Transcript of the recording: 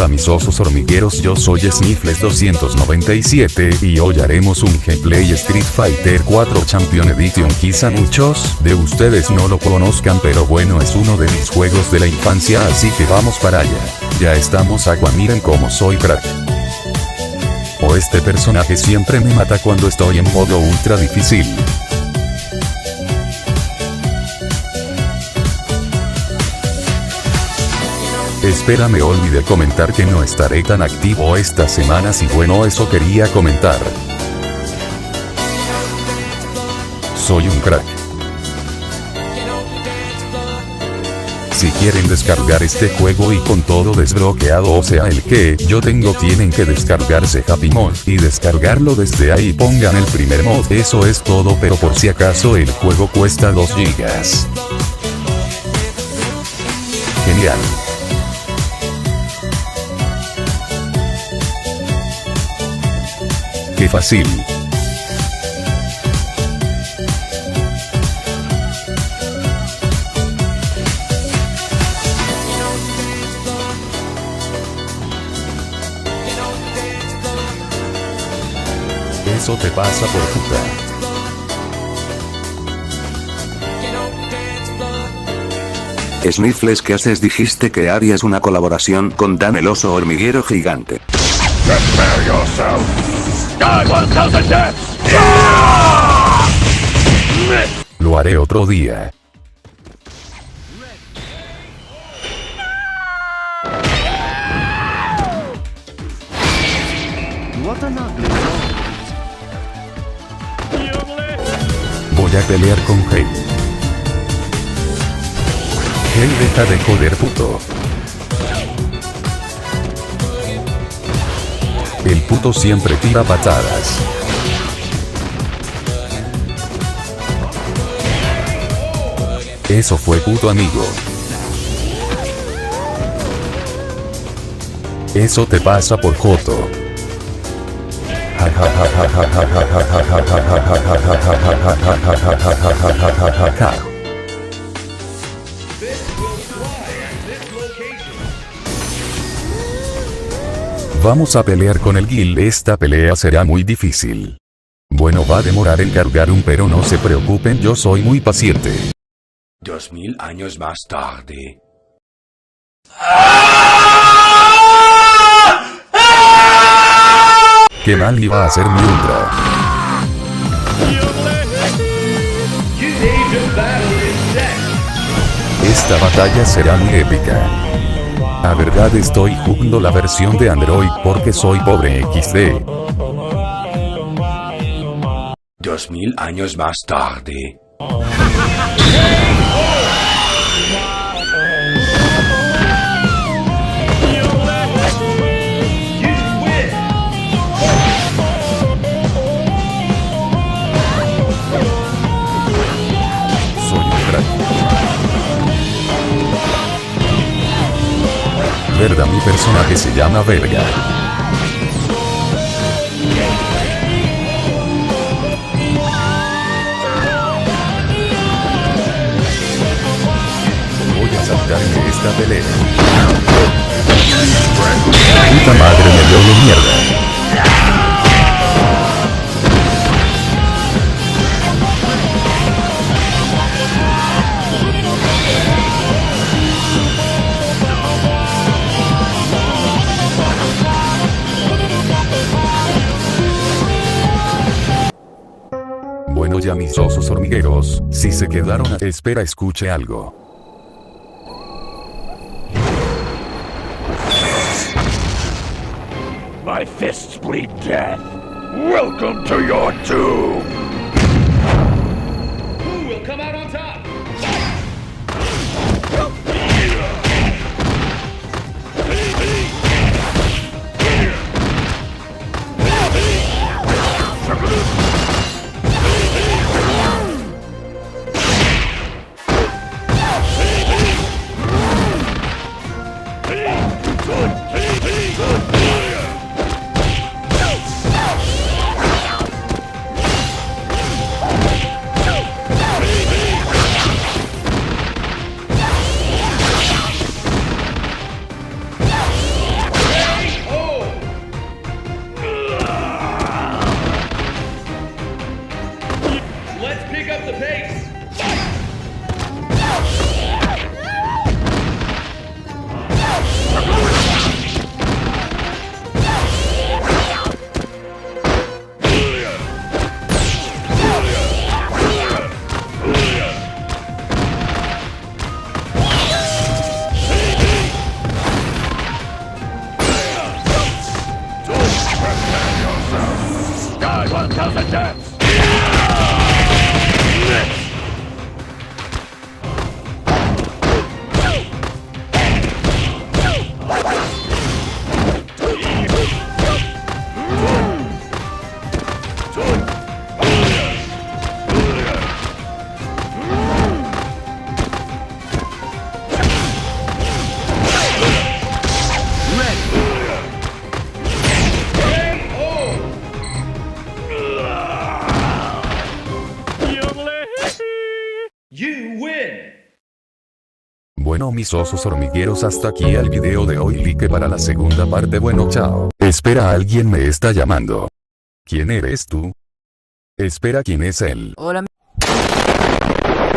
Hola mis osos hormigueros, yo soy Sniffles297 y hoy haremos un gameplay Street Fighter 4 Champion Edition. Quizá muchos de ustedes no lo conozcan, pero bueno, es uno de mis juegos de la infancia, así que vamos para allá. Ya estamos agua, miren cómo soy crack. O este personaje siempre me mata cuando estoy en modo ultra difícil. Espera, me olvidé comentar que no estaré tan activo estas semanas y bueno, eso quería comentar. Soy un crack. Si quieren descargar este juego y con todo desbloqueado, o sea el que yo tengo, tienen que descargarse Happy Mod y descargarlo desde ahí. Pongan el primer mod, eso es todo, pero por si acaso el juego cuesta 2 gigas. Genial. ¡Qué fácil! Eso te pasa por puta. Sniffles, ¿qué haces? Dijiste que harías una colaboración con Dan el oso hormiguero gigante. Prepare yourself. Die 1000 deaths. Lo haré otro día. Voy a pelear con Hey. Hey, deja de joder, puto. El puto siempre tira patadas. Eso fue puto, amigo. Eso te pasa por joto. Vamos a pelear con el Gil. Esta pelea será muy difícil. Bueno, va a demorar en cargar pero no se preocupen, yo soy muy paciente. 2000 años más tarde. Qué mal iba a ser mi ultra. Esta batalla será muy épica. La verdad estoy jugando la versión de Android porque soy pobre XD. 2000 años más tarde. Soy un crack. Verga, mi personaje se llama Verga. Voy a saltarme esta pelea. Puta madre, me dio de mierda. Bueno, ya mis osos hormigueros, si se quedaron a espera, escuche algo. My fists bleed death. Welcome to your doom. Who will come out on top? Die 1,000 deaths! Bueno mis osos hormigueros, hasta aquí el video de hoy. Like para la segunda parte. Bueno, chao. Espera, alguien me está llamando. ¿Quién eres tú? Espera, ¿quién es él? Hola.